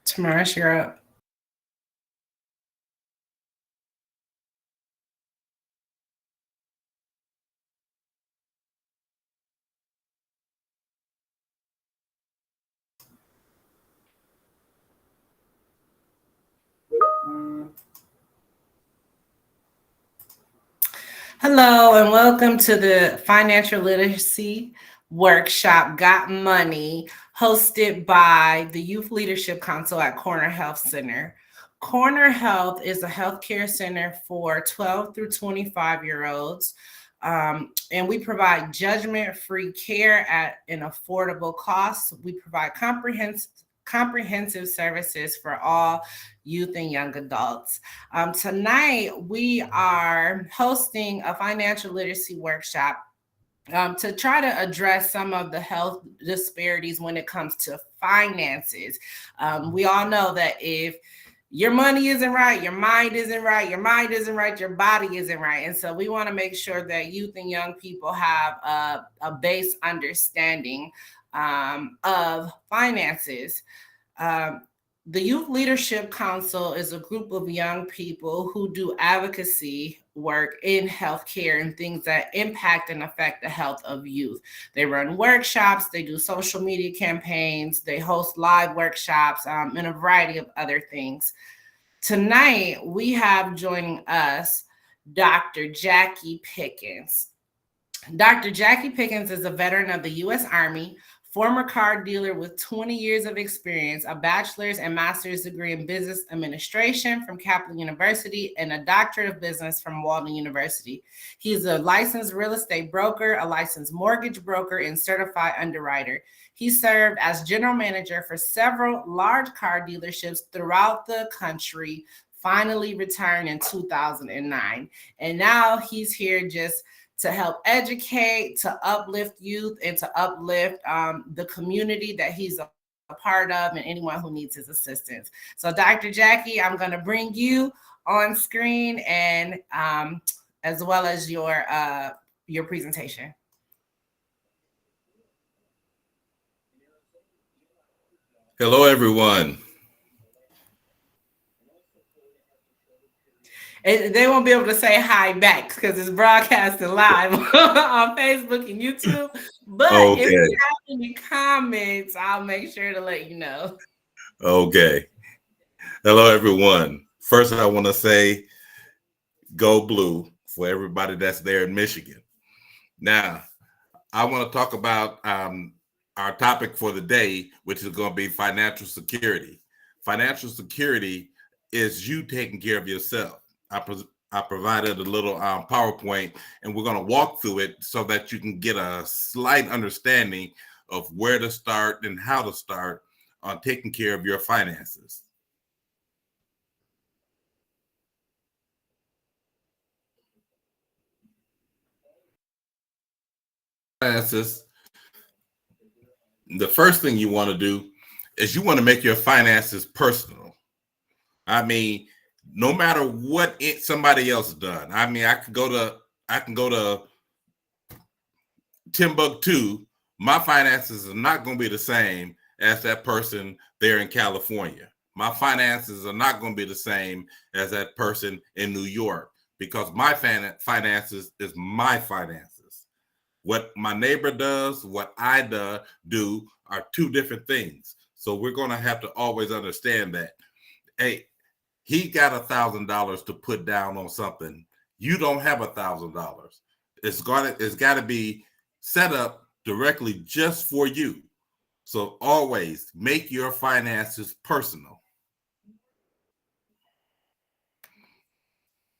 Tamaris, you're up. Hello, and welcome to the Financial Literacy Workshop, Got Money, hosted by the Youth Leadership Council at Corner Health Center. Corner Health is a healthcare center for 12 through 25-year-olds, and we provide judgment-free care at an affordable cost. We provide comprehensive services for all youth and young adults. Tonight, we are hosting a financial literacy workshop to try to address some of the health disparities when it comes to finances. We all know that if your money isn't right, your mind isn't right, your mind isn't right, your body isn't right. And so we want to make sure that youth and young people have a base understanding of finances. The Youth Leadership Council is a group of young people who do advocacy work in healthcare and things that impact and affect the health of youth. They run workshops, they do social media campaigns, they host live workshops, and a variety of other things. Tonight, we have joining us Dr. Jackie Pickens. Dr. Jackie Pickens is a veteran of the U.S. Army, former car dealer with 20 years of experience, a bachelor's and master's degree in business administration from Kaplan University, and a doctorate of business from Walden University. He is a licensed real estate broker, a licensed mortgage broker, and certified underwriter. He served as general manager for several large car dealerships throughout the country, finally retiring in 2009. And now he's here just to help educate, to uplift youth, and to uplift the community that he's a part of and anyone who needs his assistance. So Dr. Jackie, I'm gonna bring you on screen and as well as your presentation. Hello, everyone. And they won't be able to say hi back because it's broadcasting live on Facebook and YouTube. But Okay. if you have any comments, I'll make sure to let you know. Okay. Hello, everyone. First, I want to say go blue for everybody that's there in Michigan. Now, I want to talk about our topic for the day, which is going to be financial security. Financial security is you taking care of yourself. I provided a little PowerPoint, and we're going to walk through it so that you can get a slight understanding of where to start and how to start on taking care of your finances. Finances. The first thing you want to do is you want to make your finances personal. I mean, no matter what somebody else done. I mean, I can go to Timbuktu. My finances are not going to be the same as that person there in California. My finances are not going to be the same as that person in New York because my finances is my finances. What my neighbor does, what I do are two different things. So we're going to have to always understand that. Hey, he got $1,000 to put down on something. You don't have $1,000. It's got to be set up directly just for you. So always make your finances personal.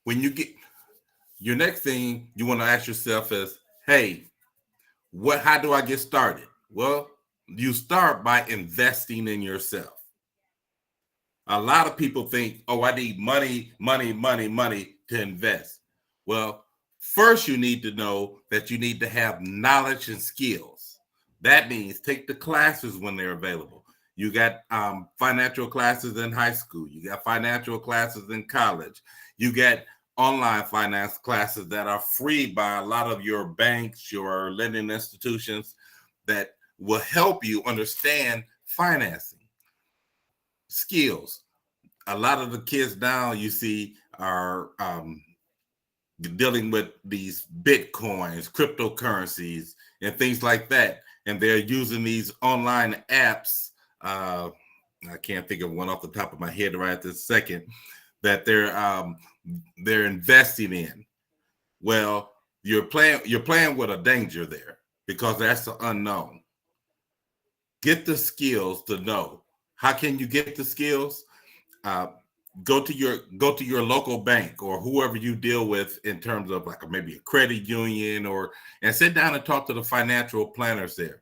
When you get your next thing you want to ask yourself is, hey, how do I get started? Well, you start by investing in yourself. A lot of people think, oh, I need money to invest. Well, first you need to know that you need to have knowledge and skills. That means take the classes when they're available. You got financial classes in high school. You got financial classes in college. You get online finance classes that are free by a lot of your banks, your lending institutions that will help you understand financing. skills. A lot of the kids now you see are dealing with these bitcoins, cryptocurrencies, and things like that, and they're using these online apps. I can't think of one off the top of my head right at this second that they're investing in. Well, you're playing with a danger there because that's the unknown. Get the skills to know. How can you get the skills? Uh, go to your local bank or whoever you deal with in terms of like maybe a credit union and sit down and talk to the financial planners there.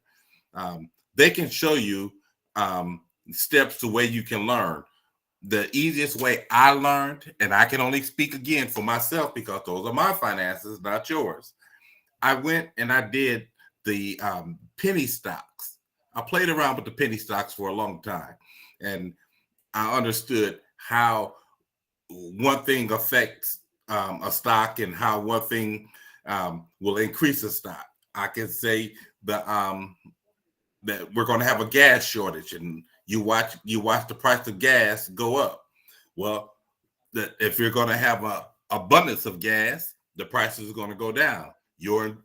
They can show you steps the way you can learn. The easiest way I learned, and I can only speak again for myself because those are my finances, not yours. I went and I did the penny stocks. I played around with the penny stocks for a long time, and I understood how one thing affects a stock and how one thing will increase a stock. I can say that we're going to have a gas shortage, and you watch the price of gas go up. Well, that if you're going to have a abundance of gas, the price is going to go down. Your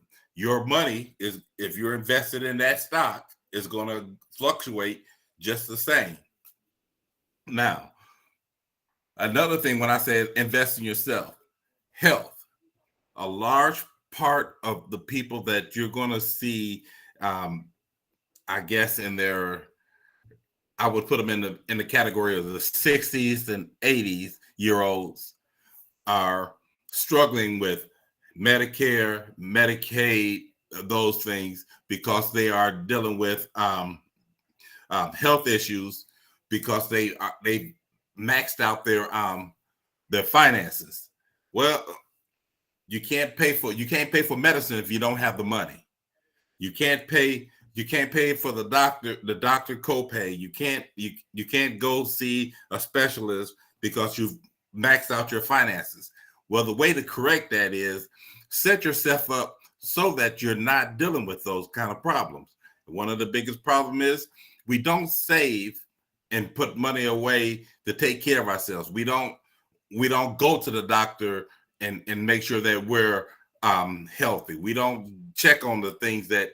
money is, if you're invested in that stock, is going to fluctuate just the same. Now, another thing when I said invest in yourself, health. A large part of the people that you're going to see, I guess I would put them in the category of the 60s and 80s year olds are struggling with Medicare, Medicaid, those things because they are dealing with health issues because they maxed out their finances. Well, you can't pay for medicine if you don't have the money. You can't pay for the doctor copay. You can't go see a specialist because you've maxed out your finances. Well, the way to correct that is set yourself up so that you're not dealing with those kind of problems. One of the biggest problems is we don't save and put money away to take care of ourselves. We don't go to the doctor and make sure that we're healthy. We don't check on the things that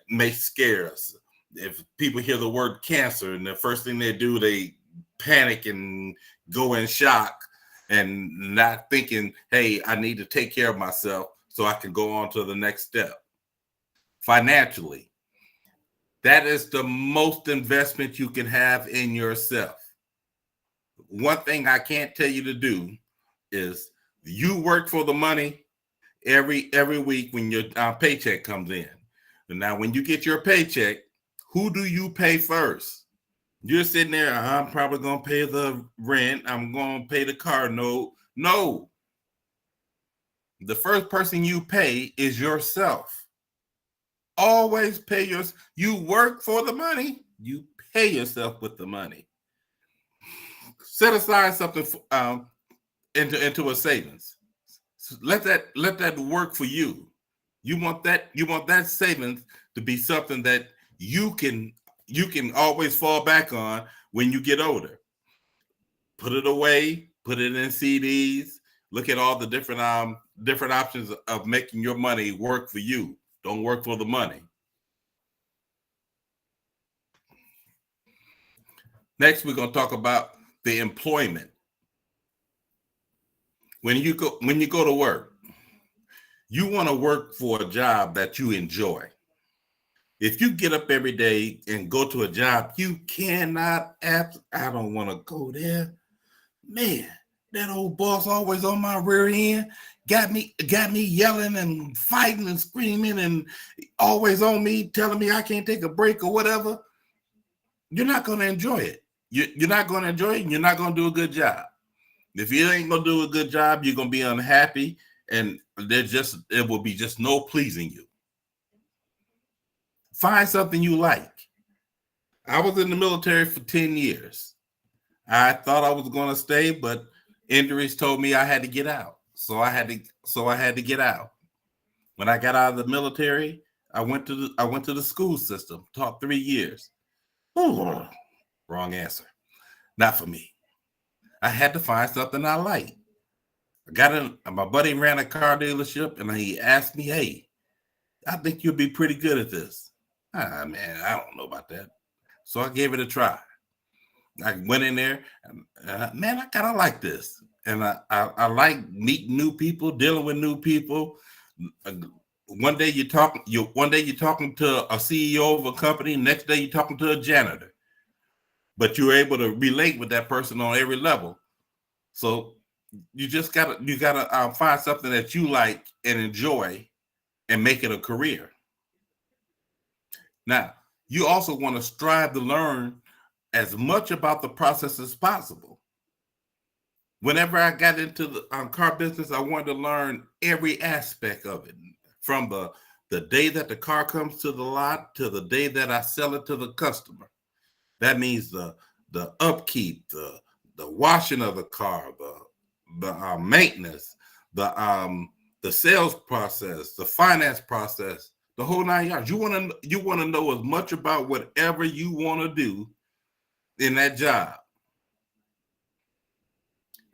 may scare us. If people hear the word cancer and the first thing they do, they panic and go in shock and not thinking, hey, I need to take care of myself so I can go on to the next step. Financially, that is the most investment you can have in yourself. One thing I can't tell you to do is you work for the money every week when your paycheck comes in. And now, when you get your paycheck, who do you pay first? You're sitting there, I'm probably going to pay the rent. I'm going to pay the car note. No. The first person you pay is yourself. Always pay yourself. You work for the money. You pay yourself with the money. Set aside something into a savings. Let that work for you. You want that savings to be something that you can always fall back on when you get older. Put it away, put it in CDs. Look at all the different options of making your money work for you. Don't work for the money. Next, we're going to talk about the employment. When you go to work, you want to work for a job that you enjoy. If you get up every day and go to a job you cannot, I don't want to go there. Man, that old boss always on my rear end, got me yelling and fighting and screaming and always on me, telling me I can't take a break or whatever. You're not going to enjoy it. You're not going to enjoy it, and you're not going to do a good job. If you ain't going to do a good job, you're going to be unhappy, and it will be just no pleasing you. Find something you like. I was in the military for 10 years. I thought I was going to stay, but injuries told me I had to get out. So I had to get out. When I got out of the military, I went to the school system, taught 3 years. Ooh, wrong answer. Not for me. I had to find something I like. My buddy ran a car dealership, and he asked me, "Hey, I think you'll be pretty good at this." Man, I don't know about that. So I gave it a try. I went in there, and man, I kind of like this, and I like meeting new people, dealing with new people. One day you're talking to a CEO of a company. Next day you're talking to a janitor, but you're able to relate with that person on every level. So you gotta find something that you like and enjoy, and make it a career. Now, you also want to strive to learn as much about the process as possible. Whenever I got into the car business, I wanted to learn every aspect of it, from the day that the car comes to the lot to the day that I sell it to the customer. That means the upkeep, the washing of the car, the maintenance, the sales process, the finance process, the whole 9 yards. You want to know as much about whatever you want to do in that job.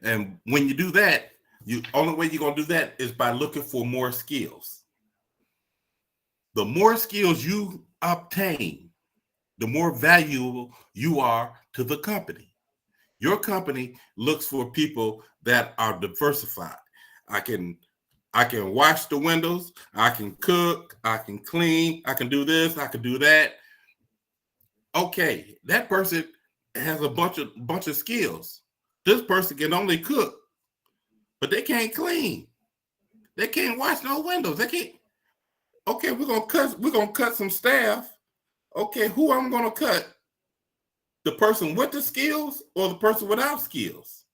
And when you do that, only way you're gonna do that is by looking for more skills. The more skills you obtain, the more valuable you are to the company. Your company looks for people that are diversified. I can wash the windows, I can cook, I can clean, I can do this, I can do that. Okay, that person has a bunch of skills. This person can only cook, but they can't clean. They can't wash no windows. They can't. Okay, we're gonna cut some staff. Okay, who I'm gonna cut? The person with the skills or the person without skills?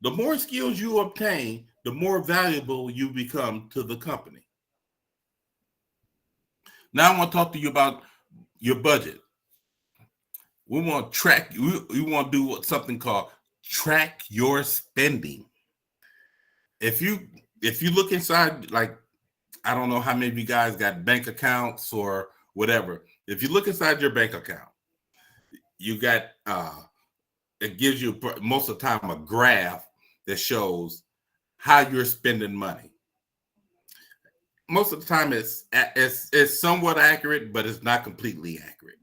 The more skills you obtain, the more valuable you become to the company. Now I want to talk to you about your budget. We want to track. We want to do something called track your spending. If you look inside, like, I don't know how many of you guys got bank accounts or whatever. If you look inside your bank account, you got it gives you most of the time a graph that shows how you're spending money. Most of the time it's somewhat accurate, but it's not completely accurate.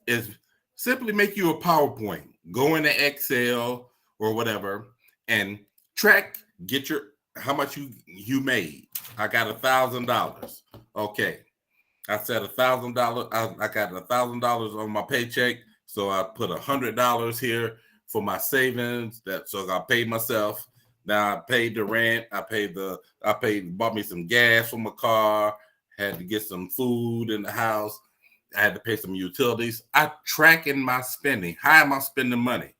It's simply make you a PowerPoint, go into Excel or whatever, and get your how much you made. I got $1,000. Okay, I said $1,000. I got $1,000 on my paycheck, so I put $100 here for my savings. So I paid myself. Now I paid the rent. Bought me some gas for my car. Had to get some food in the house. I had to pay some utilities. I tracking my spending. How am I spending money?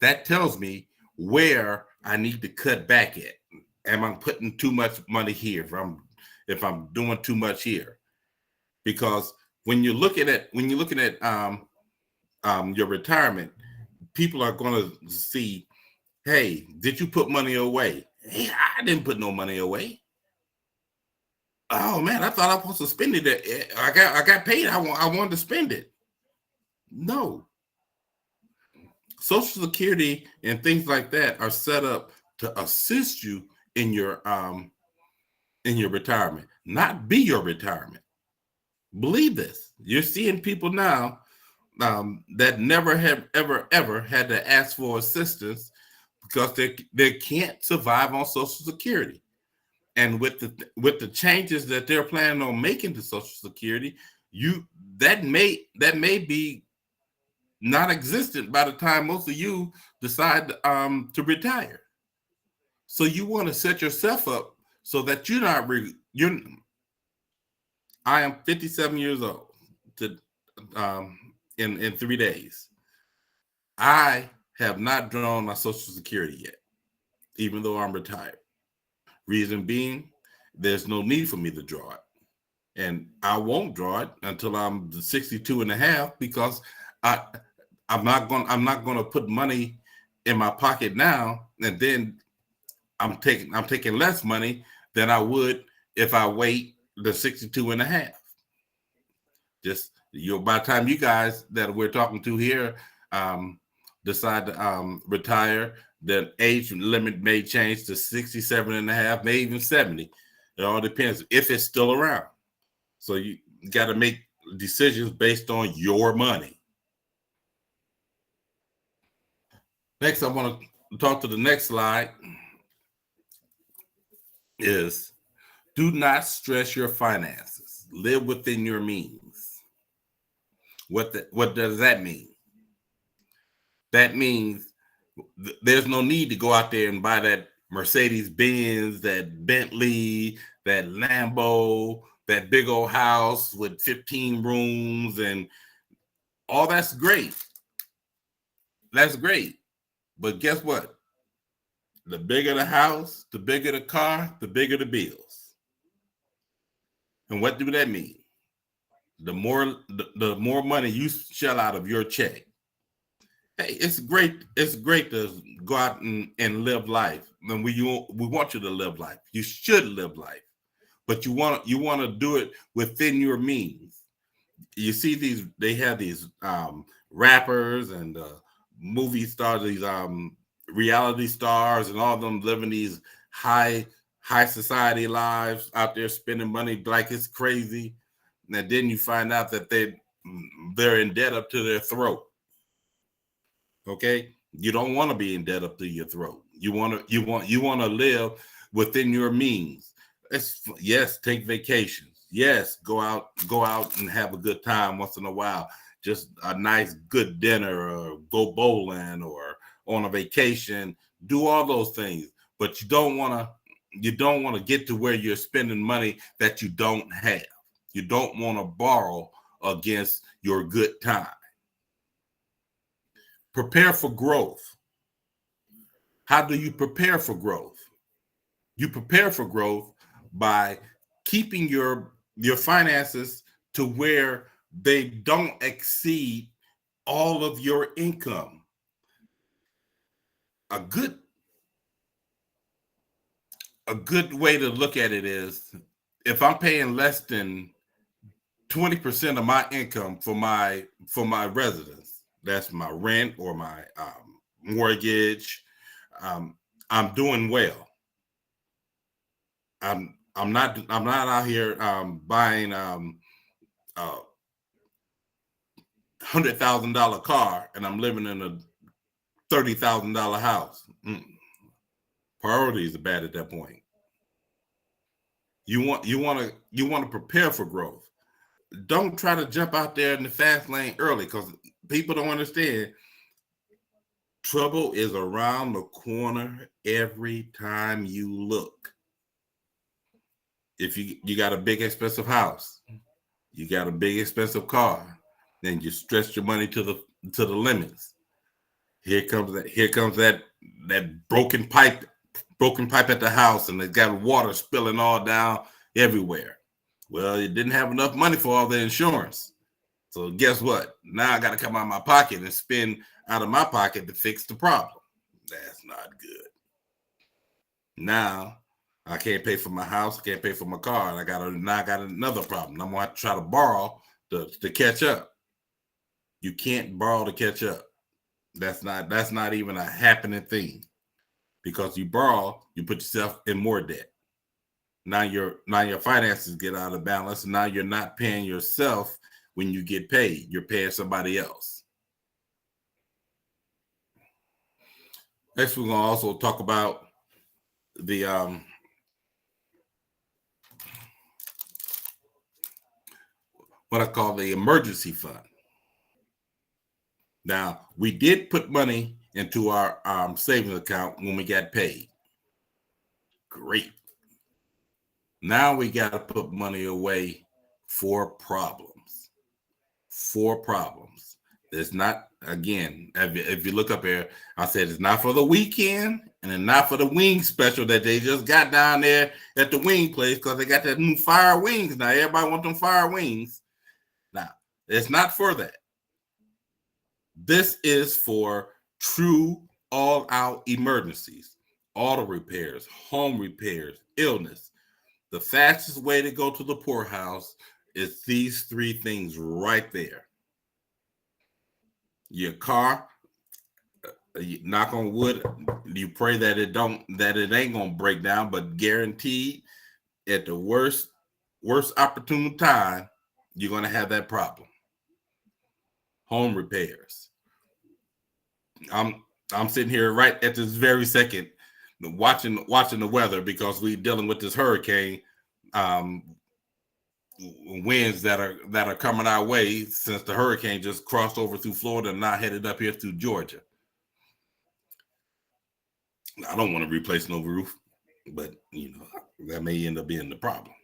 That tells me where I need to cut back at. Am I putting too much money here? If I'm doing too much here? Because when you're looking at your retirement, people are going to see, hey, did you put money away? Hey, I didn't put no money away. Oh man, I thought I was supposed to spend it. I got paid. I wanted to spend it. No. Social Security and things like that are set up to assist you in your retirement, not be your retirement. Believe this. You're seeing people now that never have ever had to ask for assistance because they can't survive on Social Security. And with the changes that they're planning on making to Social Security, that may be non-existent by the time most of you decide to retire. So you want to set yourself up so that you're not I am 57 years old in 3 days. I have not drawn my Social Security yet, even though I'm retired. Reason being, there's no need for me to draw it. And I won't draw it until I'm 62 and a half because I'm not going to put money in my pocket now and then I'm taking less money than I would if I wait the 62 and a half. By the time you guys that we're talking to here decide to retire, the age limit may change to 67 and a half, maybe even 70. It all depends if it's still around. So you got to make decisions based on your money. Next, I want to talk to the next slide is do not stress your finances. Live within your means. What does that mean? That means there's no need to go out there and buy that Mercedes Benz, that Bentley, that Lambo, that big old house with 15 rooms and all. That's great. That's great. But guess what? The bigger the house, the bigger the car, the bigger the bills. And what do that mean? The more money you shell out of your check. Hey, it's great. It's great to go out and live life. And we want you to live life. You should live life, but you want to do it within your means. You see they have these rappers and movie stars, these reality stars, and all of them living these high society lives out there, spending money like it's crazy. And then you find out that they're in debt up to their throat. Okay, you don't want to be in debt up to your throat. You want to live within your means. Yes, take vacations. Yes, go out and have a good time once in a while. Just a nice good dinner, or go bowling, or on a vacation. Do all those things, but you don't want to get to where you're spending money that you don't have. You don't want to borrow against your good time. Prepare for growth. How do you prepare for growth? You prepare for growth by keeping your finances to where they don't exceed all of your income. A good way to look at it is if I'm paying less than 20% of my income for my residence, that's my rent or my mortgage, I'm doing well. I'm not out here buying $100,000 car and I'm living in a $30,000 house. Priorities are bad at that point. You want to prepare for growth. Don't try to jump out there in the fast lane early, because people don't understand. Trouble is around the corner every time you look. If you got a big expensive house, you got a big expensive car, then you stretch your money to the limits. Here comes that broken pipe at the house, and it got water spilling all down everywhere. Well, you didn't have enough money for all the insurance. So guess what? Now I got to come out of my pocket and spend out of my pocket to fix the problem. That's not good. Now I can't pay for my house, I can't pay for my car, and I got another problem. I'm gonna have to try to borrow to catch up. You can't borrow to catch up. That's not even a happening thing, because you borrow, you put yourself in more debt. Now your finances get out of balance, and now you're not paying yourself when you get paid. You're paying somebody else. Next, we're gonna also talk about the what I call the emergency fund. Now, we did put money into our savings account when we got paid. Great. Now we got to put money away for problems. For problems. It's not, again, if you look up here, I said it's not for the weekend, and it's not for the wing special that they just got down there at the wing place, because they got that new fire wings. Now everybody wants them fire wings. Now, it's not for that. This is for true all-out emergencies, auto repairs, home repairs, illness. The fastest way to go to the poorhouse It's these three things right there. Your car, you knock on wood, you pray that it ain't gonna break down, but guaranteed at the worst opportune time, you're gonna have that problem. Home repairs. I'm sitting here right at this very second watching the weather because we're dealing with this hurricane winds that are coming our way since the hurricane just crossed over through Florida and now headed up here through Georgia. I don't want to replace no roof, but that may end up being the problem.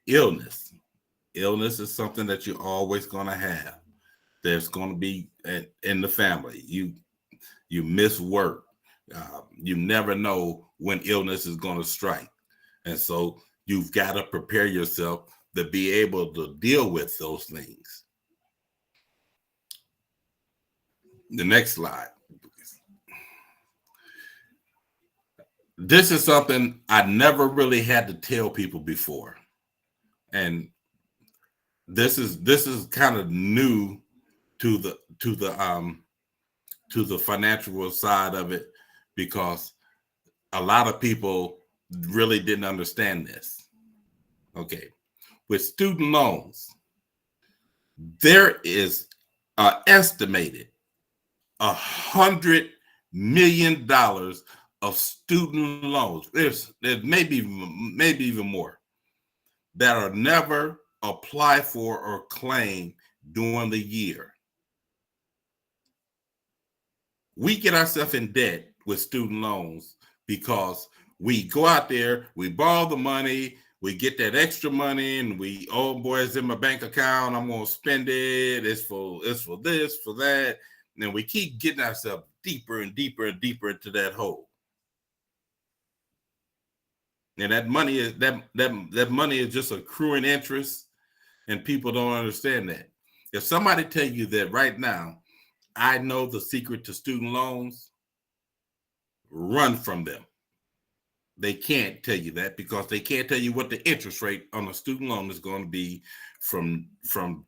Illness is something that you're always going to have. There's going to be in the family. You miss work. You never know when illness is going to strike. And so you've got to prepare yourself to be able to deal with those things. The next slide. This is something I never really had to tell people before. And this is kind of new to the financial side of it, because a lot of people really didn't understand this. Okay, with student loans, there is estimated $100 million of student loans. There's maybe even more that are never applied for or claimed during the year. We get ourselves in debt with student loans because we go out there, we borrow the money, we get that extra money, and oh boy, it's in my bank account, I'm gonna spend it, it's for this, for that, and we keep getting ourselves deeper and deeper and deeper into that hole. And that money is just accruing interest, and people don't understand that. If somebody tell you that right now, I know the secret to student loans, run from them. They can't tell you that because they can't tell you what the interest rate on a student loan is going to be from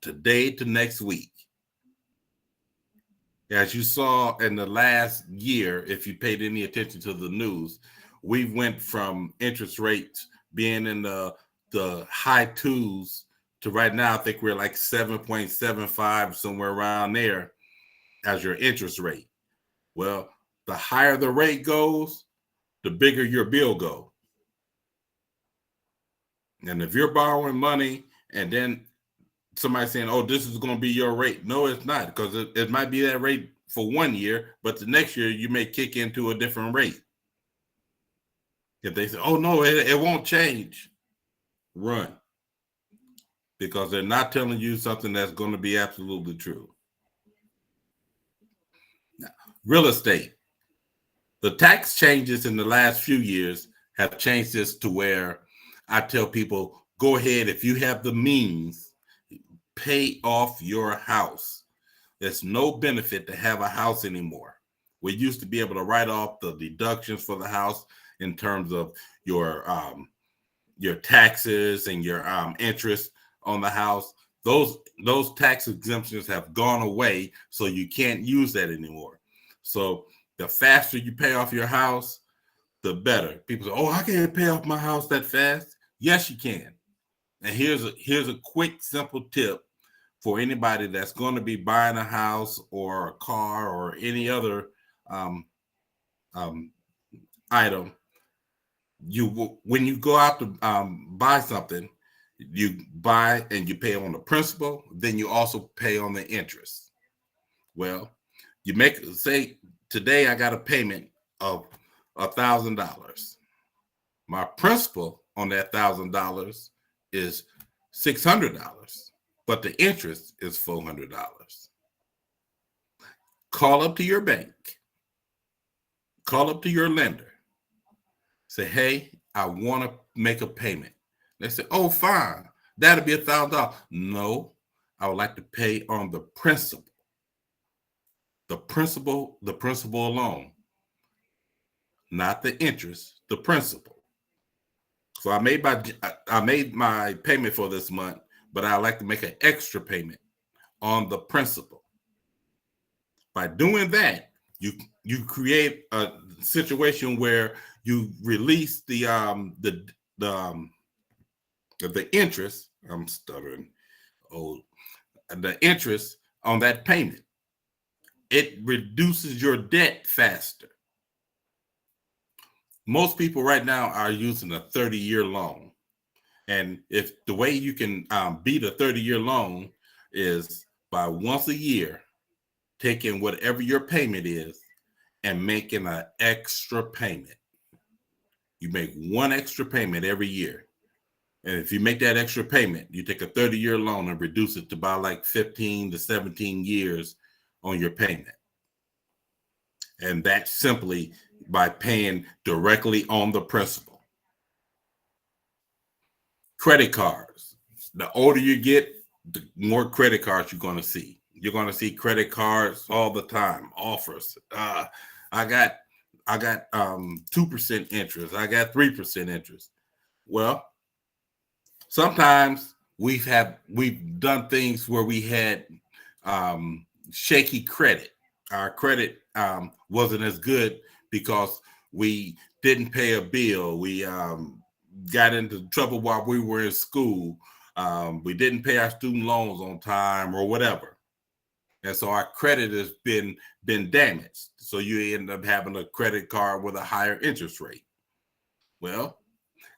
today to next week. As you saw in the last year, if you paid any attention to the news, we went from interest rates being in the high twos to right now, I think we're like 7.75, somewhere around there as your interest rate. Well, the higher the rate goes, the bigger your bill goes. And if you're borrowing money and then somebody saying, oh, this is going to be your rate. No, it's not, because it might be that rate for 1 year, but the next year you may kick into a different rate. If they say, oh, no, it won't change, run. Because they're not telling you something that's going to be absolutely true. Now, real estate. The tax changes in the last few years have changed this to where I tell people, go ahead, if you have the means, pay off your house. There's no benefit to have a house anymore. We used to be able to write off the deductions for the house in terms of your taxes and your interest on the house. Those tax exemptions have gone away, so you can't use that anymore. So the faster you pay off your house, the better. People say, oh, I can't pay off my house that fast. Yes, you can. And here's a quick, simple tip for anybody that's going to be buying a house or a car or any other item. When you go out to buy something, you buy and you pay on the principal, then you also pay on the interest. Well, you say today I got a payment of $1,000. My principal on that $1,000 is $600, but the interest is $400. Call up to your bank, call up to your lender, say, hey, I want to make a payment. They say, oh, fine, that'll be $1,000. No, I would like to pay on the principal. The principal alone, not the interest, the principal. So I made my payment for this month, but I like to make an extra payment on the principal. By doing that, you create a situation where you release the interest. I'm stuttering. Oh, the interest on that payment. It reduces your debt faster. Most people right now are using a 30-year loan. And if the way you can beat a 30-year loan is by once a year taking whatever your payment is and making an extra payment. You make one extra payment every year. And if you make that extra payment, you take a 30-year loan and reduce it to about like 15 to 17 years on your payment. And that's simply by paying directly on the principal. Credit cards. The older you get, the more credit cards you're going to see. You're going to see credit cards all the time, offers. I got 2% interest. I got 3% interest. Well, sometimes we've done things where we had shaky credit. Our credit wasn't as good because we didn't pay a bill. We got into trouble while we were in school. We didn't pay our student loans on time or whatever. And so our credit has been damaged. So you end up having a credit card with a higher interest rate. Well,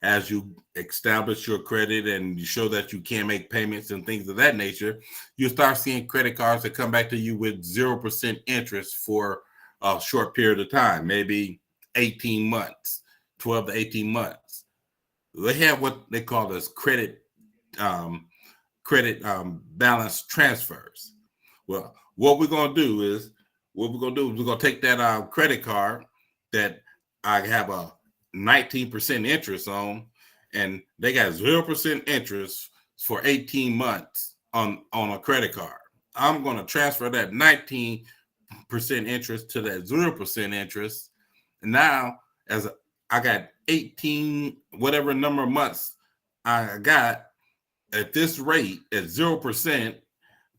as you establish your credit and you show that you can make payments and things of that nature, you start seeing credit cards that come back to you with 0% interest for a short period of time, maybe 18 months, 12 to 18 months. They have what they call as credit balance transfers. Well, what we're going to do is we're going to take that credit card that I have a 19% interest on, and they got 0% interest for 18 months on a credit card. I'm going to transfer that 19% interest to that 0% interest. And now, as I got 18, whatever number of months I got at this rate at 0%,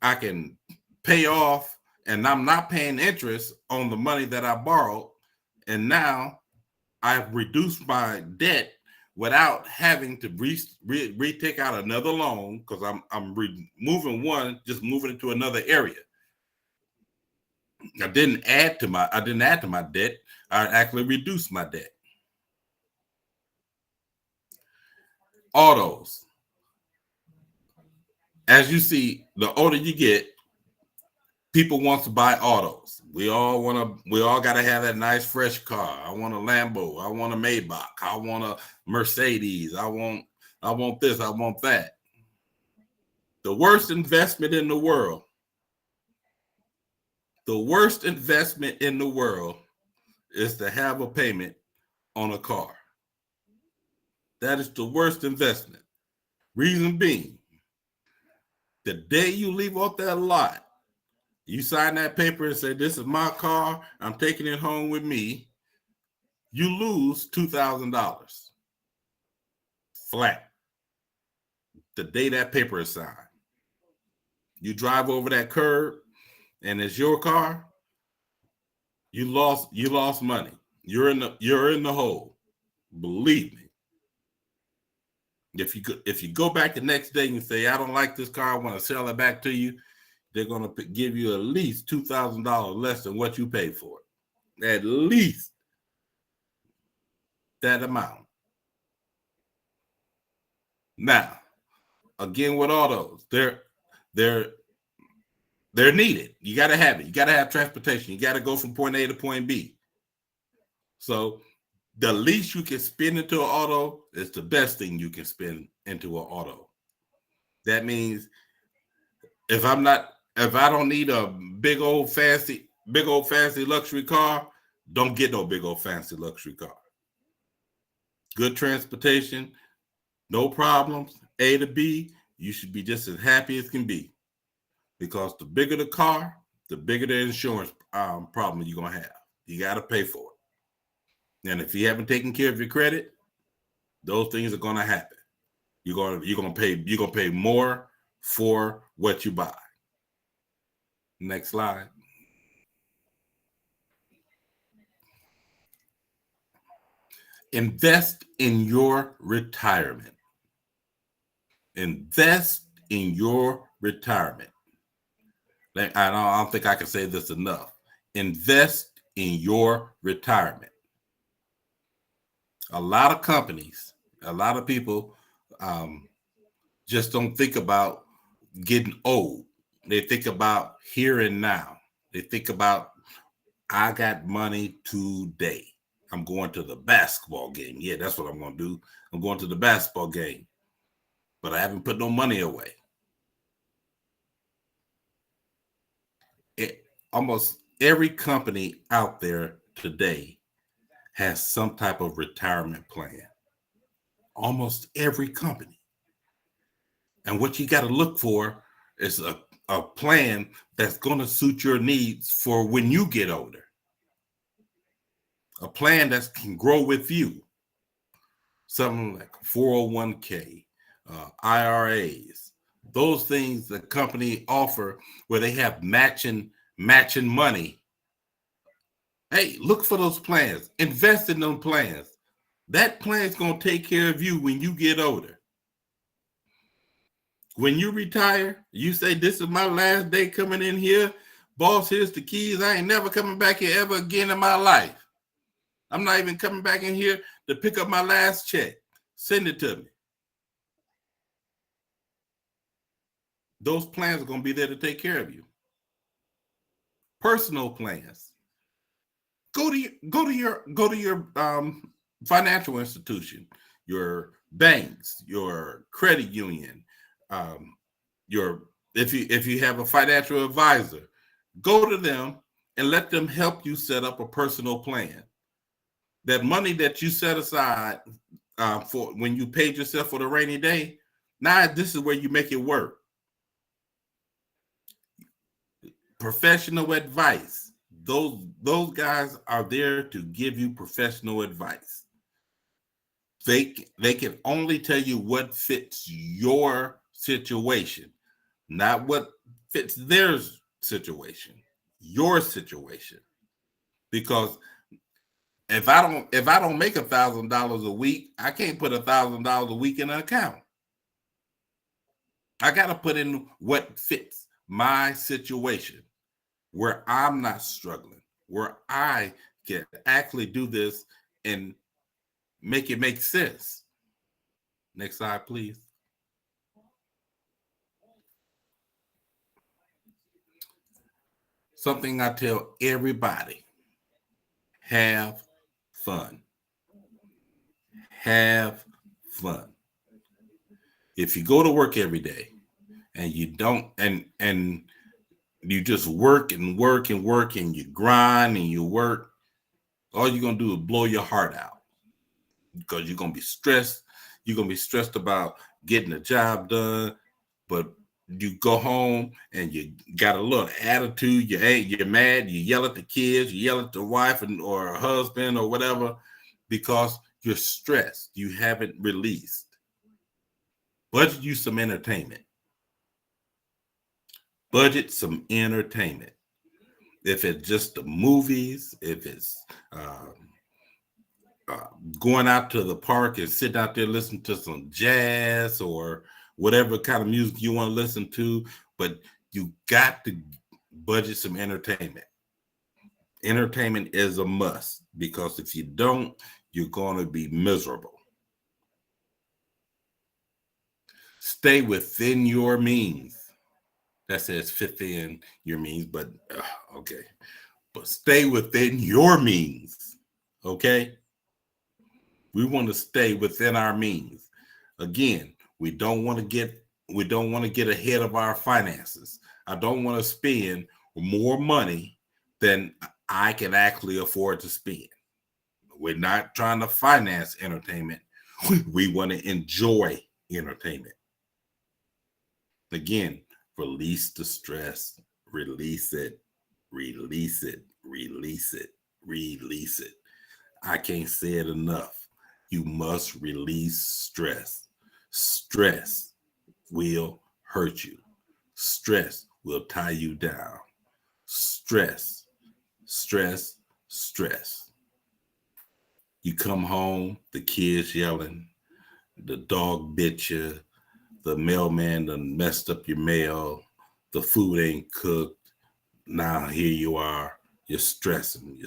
I can pay off, and I'm not paying interest on the money that I borrowed. And now I've reduced my debt without having to retake out another loan, because I'm removing one, just moving it to another area. I didn't add to my debt. I actually reduced my debt. Autos. As you see, the older you get, people want to buy autos. We all got to have that nice fresh car. I want a Lambo. I want a Maybach. I want a Mercedes. I want this. I want that. The worst investment in the world. The worst investment in the world is to have a payment on a car. That is the worst investment. Reason being, the day you leave off that lot, you sign that paper and say, this is my car, I'm taking it home with me, you lose $2,000 flat the day that paper is signed. You drive over that curb and it's your car, you lost money. You're in the hole. Believe me. If you go back the next day and say, I don't like this car, I want to sell it back to you, they're going to give you at least $2,000 less than what you paid for it. At least that amount. Now, again, with autos, they're needed. You got to have it. You got to have transportation. You got to go from point A to point B. So the least you can spend into an auto is the best thing you can spend into an auto. That means if I don't need a big old fancy luxury car, don't get no big old fancy luxury car. Good transportation, no problems, A to B, you should be just as happy as can be. Because the bigger the car, the bigger the insurance problem you're going to have. You got to pay for it. And if you haven't taken care of your credit, those things are going to happen. You're going to pay more for what you buy. Next slide. Invest in your retirement. Invest in your retirement. I don't think I can say this enough. Invest in your retirement. A lot of companies, a lot of people just don't think about getting old. They think about here and now. They think about, I got money today. I'm going to the basketball game. Yeah, that's what I'm going to do. I'm going to the basketball game. But I haven't put no money away. Almost every company out there today has some type of retirement plan. Almost every company. And what you got to look for is a plan that's going to suit your needs for when you get older. A plan that can grow with you. Something like 401k, IRAs, those things the company offer where they have matching money. Hey, look for those plans. Invest in those plans. That plan is going to take care of you when you get older. When you retire, you say, this is my last day coming in here. Boss, here's the keys. I ain't never coming back here ever again in my life. I'm not even coming back in here to pick up my last check. Send it to me. Those plans are going to be there to take care of you. Personal plans. Go to your financial institution, your banks, your credit union, if you have a financial advisor, go to them and let them help you set up a personal plan. That money that you set aside for when you paid yourself for the rainy day, now this is where you make it work. Professional advice. Those guys are there to give you professional advice. They can only tell you what fits your situation, not what fits their situation, your situation. Because if I don't make $1,000 a week, I can't put $1,000 a week in an account. I got to put in what fits my situation, where I'm not struggling, where I can actually do this and make it make sense. Next slide, please. Something I tell everybody: have fun. Have fun. If you go to work every day and you don't, and you just work and work and work and you grind and you work, all you're going to do is blow your heart out, because you're going to be stressed. You're going to be stressed about getting the job done, but you go home and you got a little attitude. You're mad. You yell at the kids. You yell at the wife or husband or whatever, because you're stressed. You haven't released. Budget you some entertainment. Budget some entertainment. If it's just the movies, if it's going out to the park and sitting out there listening to some jazz or whatever kind of music you want to listen to, but you got to budget some entertainment. Entertainment is a must, because if you don't, you're going to be miserable. Stay within your means. That says fit in your means, but okay. But stay within your means, okay? We want to stay within our means. Again, we don't want to get ahead of our finances. I don't want to spend more money than I can actually afford to spend. We're not trying to finance entertainment. We want to enjoy entertainment. Again, release the stress, release it, release it, release it, release it. I can't say it enough. You must release stress. Stress will hurt you. Stress will tie you down. Stress, stress, stress. You come home, the kids yelling, the dog bit you, the mailman done messed up your mail, the food ain't cooked. Now here you are, you're stressing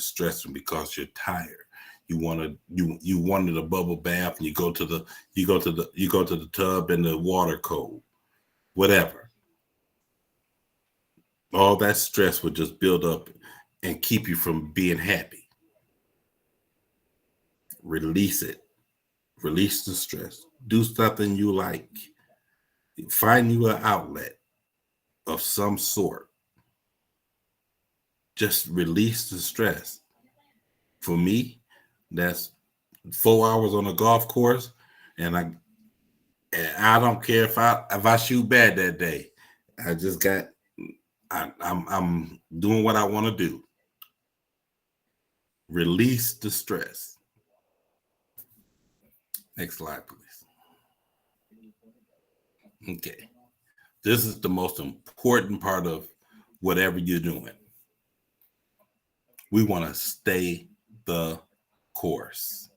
because you're tired. You wanted a bubble bath, and you go to the tub and the water cold, whatever. All that stress would just build up and keep you from being happy. Release it. Release the stress. Do something you like. Find you an outlet of some sort. Just release the stress. For me, that's 4 hours on a golf course, and I don't care if I shoot bad that day. I'm doing what I want to do. Release the stress. Next slide, please. Okay. This is the most important part of whatever you're doing. We want to stay the course.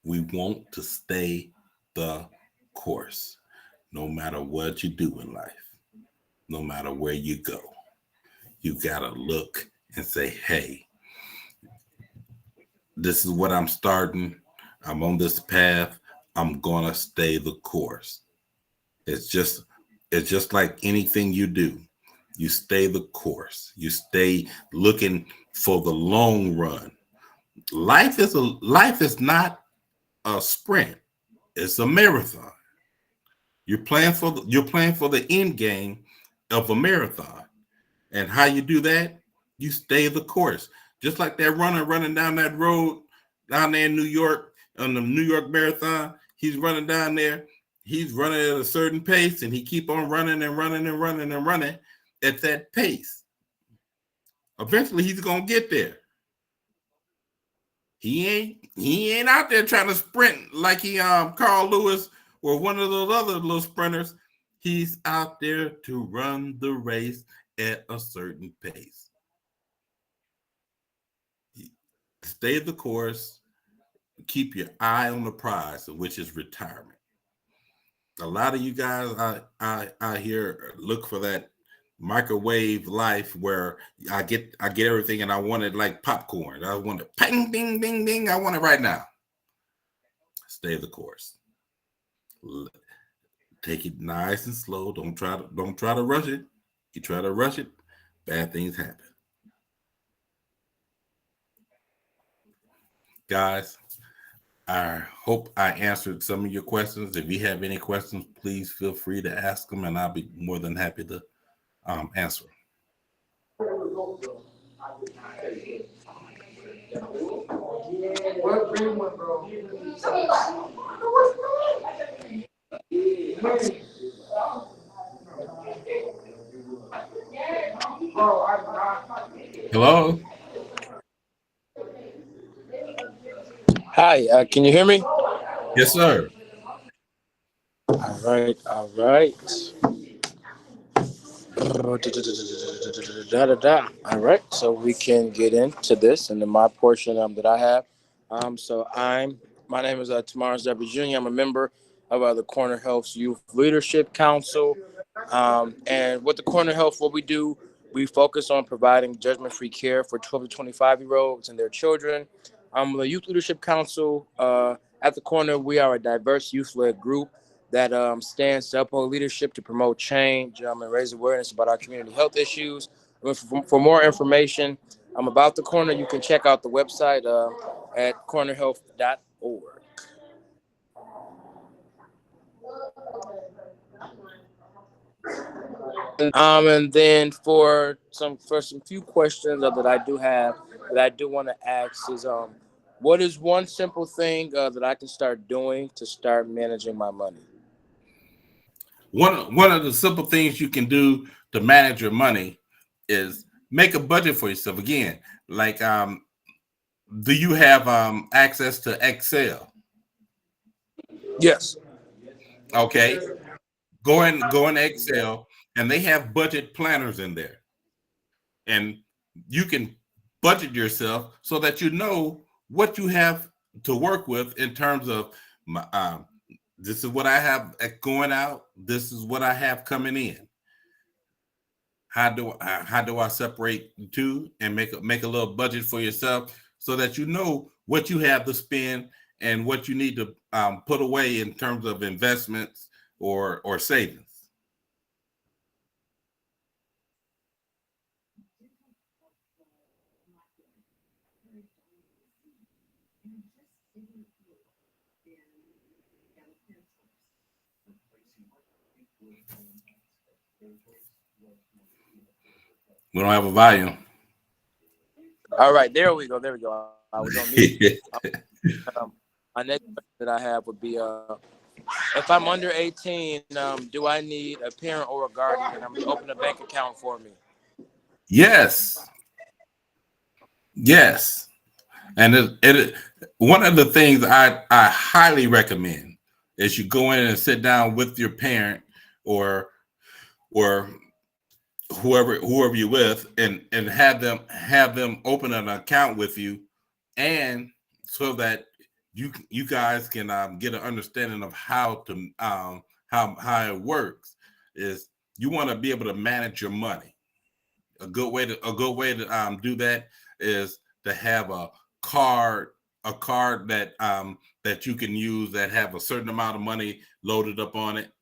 We want to stay the course, no matter what you do in life, no matter where you go. You got to look and say, hey, this is what I'm starting. I'm on this path. I'm going to stay the course. It's just like anything you do. You stay the course. You stay looking for the long run. Life is not a sprint. It's a marathon. You're playing for the end game of a marathon. And how you do that? You stay the course. Just like that runner running down that road down there in New York on the New York Marathon. He's running down there. He's running at a certain pace, and he keep on running and running and running and running at that pace. Eventually, he's gonna get there. He ain't out there trying to sprint like he Carl Lewis or one of those other little sprinters. He's out there to run the race at a certain pace. Stay the course. Keep your eye on the prize, which is retirement. A lot of you guys I hear look for that microwave life where I get everything and I want it like popcorn. I want it ping, ding, ding, ding. I want it right now. Stay the course. Take it nice and slow. Don't try to rush it. You try to rush it, bad things happen. Guys, I hope I answered some of your questions. If you have any questions, please feel free to ask them, and I'll be more than happy to answer. Hello. Hi, can you hear me? Yes, sir. All right. All right, so we can get into this and then my portion that I have. My name is Tamaris W. Jr. I'm a member of the Corner Health's Youth Leadership Council. And with the Corner Health, what we do, we focus on providing judgment-free care for 12 to 25-year-olds and their children. The Youth Leadership Council, at the Corner, we are a diverse youth-led group that stands to uphold leadership to promote change and raise awareness about our community health issues. For more information about the Corner, you can check out the website at cornerhealth.org. And then for some few questions that I do have that I do want to ask is what is one simple thing that I can start doing to start managing my money? One of the simple things you can do to manage your money is make a budget for yourself. Again, like do you have access to Excel? Yes. Okay. go in Excel, and they have budget planners in there, and you can budget yourself so that you know what you have to work with in terms of my, this is what I have going out. This is what I have coming in. How do I separate the two and make a little budget for yourself so that you know what you have to spend and what you need to put away in terms of investments or savings. We don't have a volume. All right, there we go. There we go. I was on mute. My next question that I have would be, if I'm under 18, do I need a parent or a guardian? I'm going to open a bank account for me. Yes. Yes. And one of the things I highly recommend is you go in and sit down with your parent or whoever you're with and have them open an account with you, and so that you guys can get an understanding of how it works. Is you want to be able to manage your money. A good way to do that is to have a card that you can use that have a certain amount of money loaded up on it.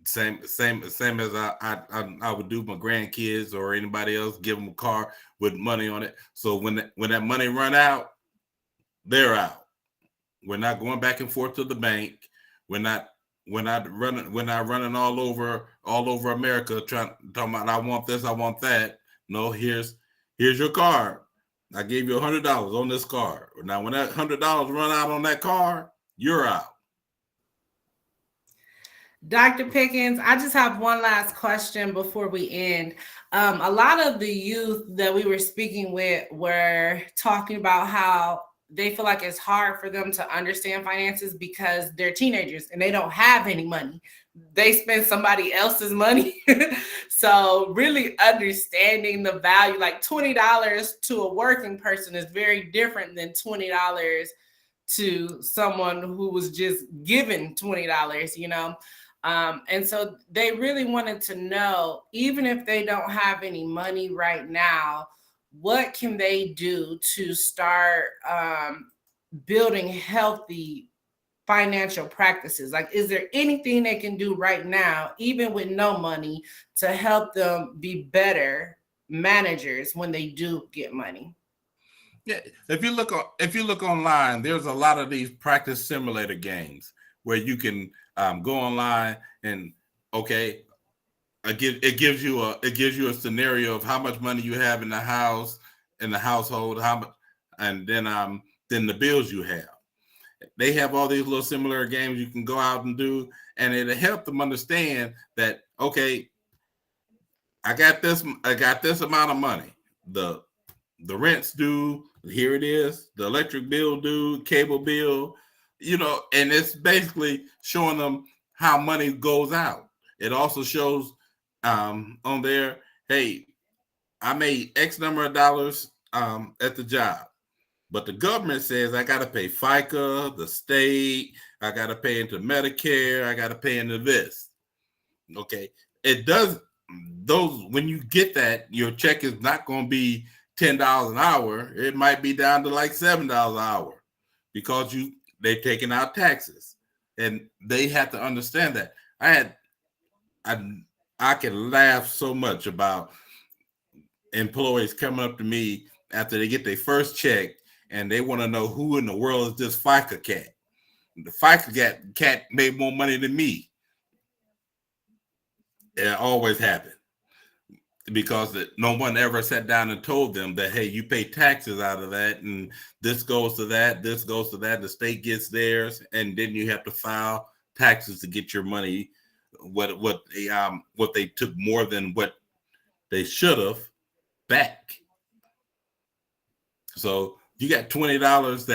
Same as I would do my grandkids or anybody else, give them a car with money on it. So when that money run out, they're out. We're not going back and forth to the bank. We're not running all over America talking about I want this, I want that. No, here's your card. I gave you $100 on this card. Now when that $100 run out on that card, you're out. Dr. Pickens, I just have one last question before we end. A lot of the youth that we were speaking with were talking about how they feel like it's hard for them to understand finances because they're teenagers and they don't have any money. They spend somebody else's money. So really understanding the value, like $20 to a working person is very different than $20 to someone who was just given $20, you know? And so they really wanted to know, even if they don't have any money right now, what can they do to start building healthy financial practices? Like, is there anything they can do right now, even with no money, to help them be better managers when they do get money? Yeah, if you look online, there's a lot of these practice simulator games where you can go online and it gives you a scenario of how much money you have in the household, how much, and then the bills you have. They have all these little similar games you can go out and do, and it'll help them understand that I got this amount of money. The rent's due, here it is. The electric bill due, cable bill, and it's basically showing them how money goes out. It also shows on there, hey, I made X number of dollars at the job, but the government says I got to pay FICA, the state, I got to pay into Medicare, I got to pay into this. Okay, it does those. When you get that, your check is not going to be $10 an hour. It might be down to like $7 an hour because they've taken out taxes, and they have to understand that. I can laugh so much about employees coming up to me after they get their first check and they want to know who in the world is this FICA cat. The FICA cat made more money than me. It always happened because no one ever sat down and told them that, hey, you pay taxes out of that, and this goes to that, this goes to that, the state gets theirs, and then you have to file taxes to get your money, what they took more than what they should have back. So you got $20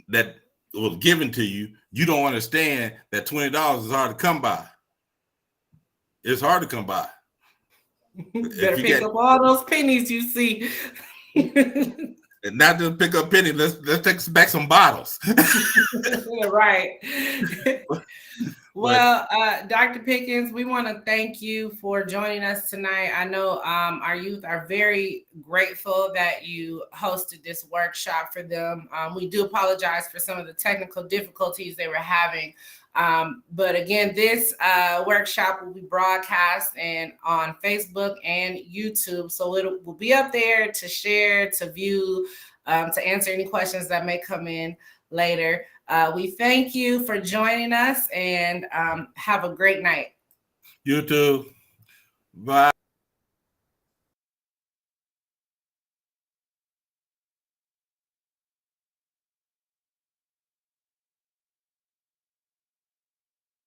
that was given to you, you don't understand that $20 is hard to come by. It's hard to come by. Better pick up all those pennies you see. And not just pick up pennies, let's take back some bottles. Right. Well, Dr. Pickens, we want to thank you for joining us tonight. I know our youth are very grateful that you hosted this workshop for them. We do apologize for some of the technical difficulties they were having. But again, this workshop will be broadcast and on Facebook and YouTube. So it will be up there to share, to view, to answer any questions that may come in later. We thank you for joining us and have a great night. You too. Bye.